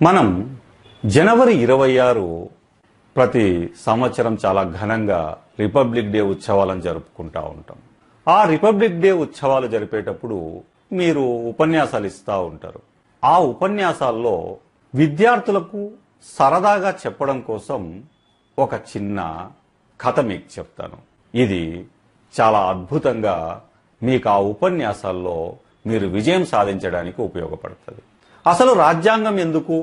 మనం జనవరి 26 ప్రతి సంవత్సరం చాలా ఘనంగా రిపబ్లిక్ డే ఉత్సవాలను జరుపుకుంటూ ఉంటాం. ఆ రిపబ్లిక్ డే ఉత్సవాలు జరిపేటప్పుడు మీరు ఉపన్యాసాలు ఇస్తూ ఉంటారు. ఆ ఉపన్యాసాల్లో విద్యార్థులకు సరదాగా చెప్పడం కోసం ఒక చిన్న కథ మీకు చెప్తాను. ఇది చాలా అద్భుతంగా మీకు ఆ ఉపన్యాసాల్లో మీరు విజయం సాధించడానికి ఉపయోగపడుతుంది. అసలు రాజ్యాంగం ఎందుకు,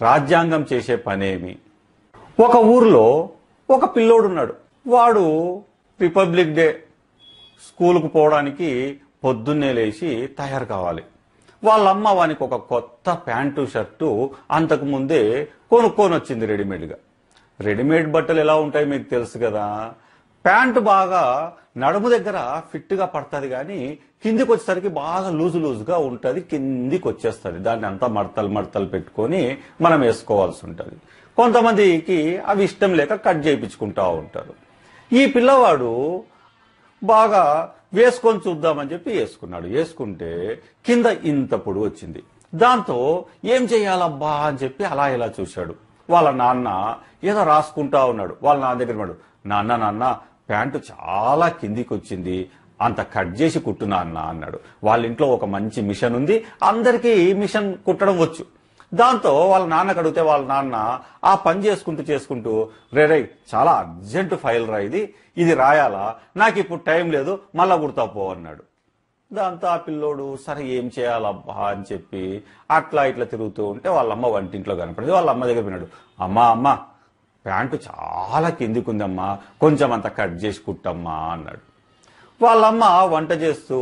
రాజ్యాంగం చేసే పనేమి? ఒక ఊర్లో ఒక పిల్లోడున్నాడు. వాడు రిపబ్లిక్ డే స్కూల్కు పోవడానికి పొద్దున్నే లేచి తయారు కావాలి. వాళ్ళమ్మ వానికి ఒక కొత్త ప్యాంటు షర్టు అంతకు ముందే కొనుక్కొని వచ్చింది రెడీమేడ్గా. రెడీమేడ్ బట్టలు ఎలా ఉంటాయి మీకు తెలుసు కదా. ప్యాంటు బాగా నడుము దగ్గర ఫిట్గా పడుతుంది, కానీ కిందికి వచ్చేసరికి బాగా లూజుగా ఉంటుంది, కిందికి వచ్చేస్తుంది. దాన్ని అంతా మడతలు పెట్టుకొని మనం వేసుకోవాల్సి ఉంటుంది. కొంతమందికి అవి ఇష్టం లేక కట్ చేయించుకుంటా ఉంటారు. ఈ పిల్లవాడు బాగా వేసుకొని చూద్దామని చెప్పి వేసుకున్నాడు. వేసుకుంటే కింద ఇంత పొడి వచ్చింది. దాంతో ఏం చెయ్యాలబ్బా అని చెప్పి అలా ఇలా చూశాడు. వాళ్ళ నాన్న ఏదో రాసుకుంటా ఉన్నాడు. వాళ్ళ నాన్న దగ్గర ఉన్నాడు. నాన్న ప్యాంటు చాలా కిందికి వచ్చింది, అంత కట్ చేసి కుట్టు నాన్న అన్నాడు. వాళ్ళ ఇంట్లో ఒక మంచి మిషన్ ఉంది, అందరికీ మిషన్ కుట్టడం వచ్చు. దాంతో వాళ్ళ నాన్నకు అడిగితే వాళ్ళ నాన్న ఆ పని చేసుకుంటూ రే చాలా అర్జెంటు ఫైల్ రా, ఇది రాయాలా, నాకు ఇప్పుడు టైం లేదు, మళ్ళా కుడతా పో అన్నాడు. దాంతో ఆ పిల్లోడు సరే ఏం చేయాలబ్బా అని చెప్పి అట్లా ఇట్లా తిరుగుతూ ఉంటే వాళ్ళమ్మ వంటింట్లో కనపడింది. వాళ్ళ అమ్మ దగ్గర విన్నాడు. అమ్మ ప్యాంటు చాలా కిందికుందమ్మా, కొంచెం అంత కట్ చేసి కుట్టమ్మా అన్నాడు. వాళ్ళమ్మ వంట చేస్తూ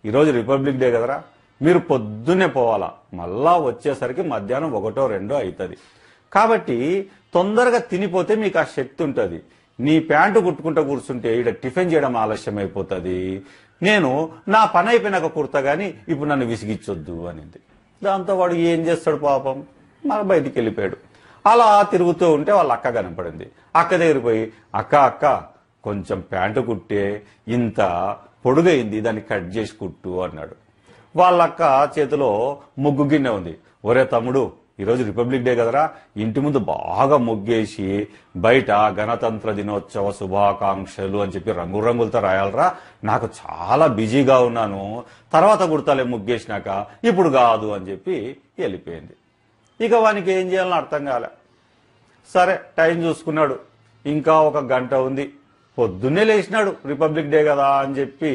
ఈరోజు రిపబ్లిక్ డే కదరా, మీరు పొద్దున్నే పోవాలా, మళ్ళా వచ్చేసరికి మధ్యాహ్నం 1, 2 అవుతుంది. కాబట్టి తొందరగా తినిపోతే మీకు ఆ శక్తి ఉంటుంది. నీ ప్యాంటు కుట్టుకుంటూ కూర్చుంటే ఇక్కడ టిఫిన్ చేయడం ఆలస్యం అయిపోతుంది. నేను నా పని అయిపోయినాక కుర్తా గాని ఇప్పుడు నన్ను విసిగిచ్చొద్దు అనింది. దాంతో వాడు ఏం చేస్తాడు పాపం, మన బయటికి వెళ్ళిపోయాడు. అలా తిరుగుతూ ఉంటే వాళ్ళ అక్క కనపడింది. అక్క దగ్గర పోయి అక్క కొంచెం ప్యాంటు కుట్టే, ఇంత పొడుగైంది, దాన్ని కట్ చేసి కుట్టు అన్నాడు. వాళ్ళ అక్క చేతిలో ముగ్గు గిన్నె ఉంది. ఒరే తమ్ముడు, ఈరోజు రిపబ్లిక్ డే కదరా, ఇంటి ముందు బాగా ముగ్గేసి బయట గణతంత్ర దినోత్సవ శుభాకాంక్షలు అని చెప్పి రంగులతో రాయాలరా, నాకు చాలా బిజీగా ఉన్నాను, తర్వాత కుడతాలే ముగ్గేసినాక, ఇప్పుడు కాదు అని చెప్పి వెళ్ళిపోయింది. ఇక వానికి ఏం చేయాలని అర్థం కాలే. సరే టైం చూసుకున్నాడు, ఇంకా 1 గంట ఉంది. పొద్దున్నే లేచినాడు, రిపబ్లిక్ డే కదా అని చెప్పి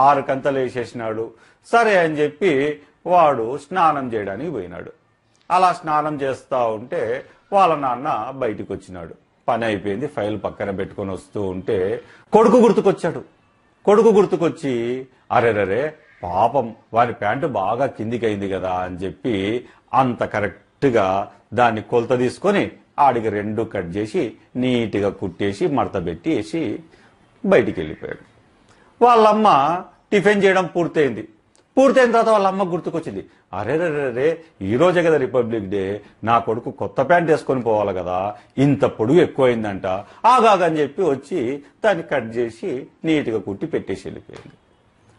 6 లేచేసినాడు. సరే అని చెప్పి వాడు స్నానం చేయడానికి పోయినాడు. అలా స్నానం చేస్తూ ఉంటే వాళ్ళ నాన్న బయటికి వచ్చినాడు. పని అయిపోయింది, ఫైల్ పక్కన పెట్టుకొని వస్తూ ఉంటే కొడుకు గుర్తుకొచ్చాడు. కొడుకు గుర్తుకొచ్చి అరెరే పాపం వారి ప్యాంటు బాగా కిందికి అయింది కదా అని చెప్పి అంత కరెక్ట్గా దాన్ని కొలత తీసుకొని ఆడికి 2 కట్ చేసి నీట్గా కుట్టేసి మడత పెట్టి వేసి బయటికి వెళ్ళిపోయాడు. వాళ్ళమ్మ టిఫిన్ చేయడం పూర్తయిన తర్వాత వాళ్ళ అమ్మ గుర్తుకొచ్చింది. అరే ఈ రోజే కదా రిపబ్లిక్ డే, నా కొడుకు కొత్త ప్యాంట్ వేసుకొని పోవాలి కదా, ఇంత పొడుగు ఎక్కువైందంట, ఆగాగని చెప్పి వచ్చి దాన్ని కట్ చేసి నీట్గా కుట్టి పెట్టేసి వెళ్ళిపోయింది.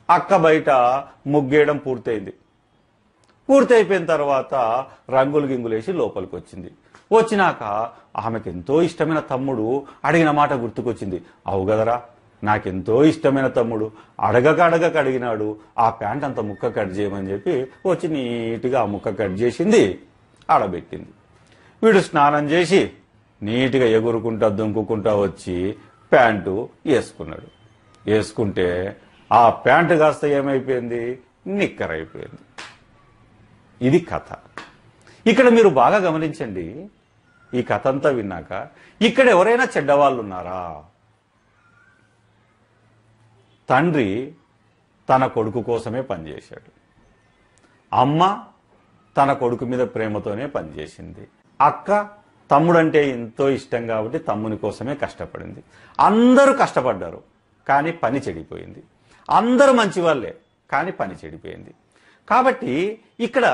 అక్క బయట ముగ్గేయడం పూర్తయిపోయిన తర్వాత రంగులు గింగులేసి లోపలికి వచ్చింది. వచ్చినాక ఆమెకు ఎంతో ఇష్టమైన తమ్ముడు అడిగిన మాట గుర్తుకొచ్చింది. అవు కదరా, నాకెంతో ఇష్టమైన తమ్ముడు అడగక అడిగినాడు, ఆ ప్యాంట్ అంత ముక్క కట్ చేయమని చెప్పి వచ్చి నీట్గా ఆ ముక్క కట్ చేసింది, ఆడబెట్టింది. వీడు స్నానం చేసి నీట్గా ఎగురుకుంటా దుంకుకుంటా వచ్చి ప్యాంటు వేసుకున్నాడు. వేసుకుంటే ఆ ప్యాంటు కాస్త ఏమైపోయింది, నిక్కర్ అయిపోయింది. ఇది కథ. ఇక్కడ మీరు బాగా గమనించండి. ఈ కథ అంతా విన్నాక ఇక్కడ ఎవరైనా చెడ్డవాళ్ళు ఉన్నారా? తండ్రి తన కొడుకు కోసమే పనిచేశాడు. అమ్మ తన కొడుకు మీద ప్రేమతోనే పనిచేసింది. అక్క తమ్ముడంటే ఎంతో ఇష్టం కాబట్టి తమ్ముని కోసమే కష్టపడింది. అందరూ కష్టపడ్డారు, కానీ పని చెడిపోయింది. అందరూ మంచివాళ్లే, కానీ పని చెడిపోయింది. కాబట్టి ఇక్కడ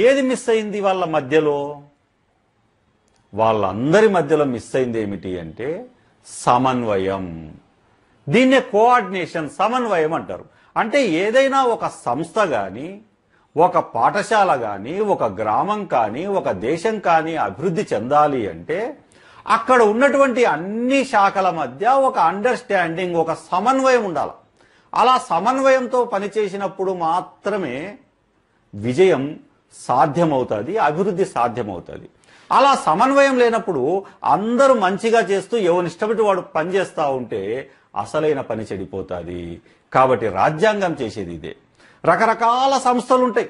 ఏది మిస్ అయింది వాళ్ళ మధ్యలో? వాళ్ళందరి మధ్యలో మిస్ అయింది ఏమిటి అంటే సమన్వయం. దీన్నే కోఆర్డినేషన్, సమన్వయం అంటారు. అంటే ఏదైనా ఒక సంస్థ గాని ఒక పాఠశాల కానీ, ఒక గ్రామం కానీ, ఒక దేశం కానీ అభివృద్ధి చెందాలి అంటే అక్కడ ఉన్నటువంటి అన్ని శాఖల మధ్య ఒక అండర్స్టాండింగ్, ఒక సమన్వయం ఉండాలి. అలా సమన్వయంతో పనిచేసినప్పుడు మాత్రమే విజయం సాధ్యమవుతుంది, అభివృద్ధి సాధ్యమవుతుంది. అలా సమన్వయం లేనప్పుడు అందరూ మంచిగా చేస్తూ ఎవరిష్టపడి వాడు పనిచేస్తూ ఉంటే అసలైన పని చెడిపోతుంది. కాబట్టి రాజ్యాంగం చేసేది ఇదే. రకరకాల సంస్థలు ఉంటాయి.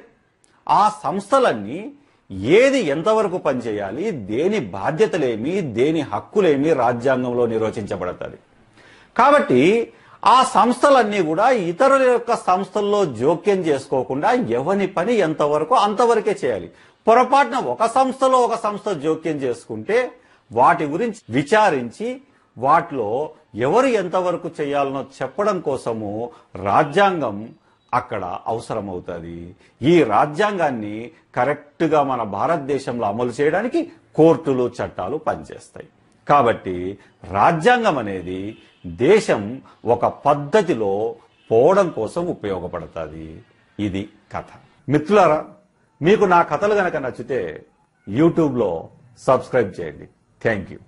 ఆ సంస్థలన్నీ ఏది ఎంతవరకు పనిచేయాలి, దేని బాధ్యతలేమి, దేని హక్కులేమి రాజ్యాంగంలో నిర్వచించబడతాయి. కాబట్టి ఆ సంస్థలన్నీ కూడా ఇతరుల యొక్క సంస్థల్లో జోక్యం చేసుకోకుండా ఎవరి పని ఎంతవరకు అంతవరకే చేయాలి. పొరపాటున ఒక సంస్థలో ఒక సంస్థ జోక్యం చేసుకుంటే వాటి గురించి విచారించి వాటిలో ఎవరు ఎంతవరకు చేయాలనో చెప్పడం కోసము రాజ్యాంగం అక్కడ అవసరమవుతుంది. ఈ రాజ్యాంగాన్ని కరెక్ట్గా మన భారతదేశంలో అమలు చేయడానికి కోర్టులు, చట్టాలు పనిచేస్తాయి. కాబట్టి రాజ్యాంగం అనేది దేశం ఒక పద్ధతిలో పోవడం కోసం ఉపయోగపడుతుంది. ఇది కథ. మిత్రులారా, మీకు నా కథలు గనక నచ్చితే యూట్యూబ్లో సబ్స్క్రైబ్ చేయండి. Thank you.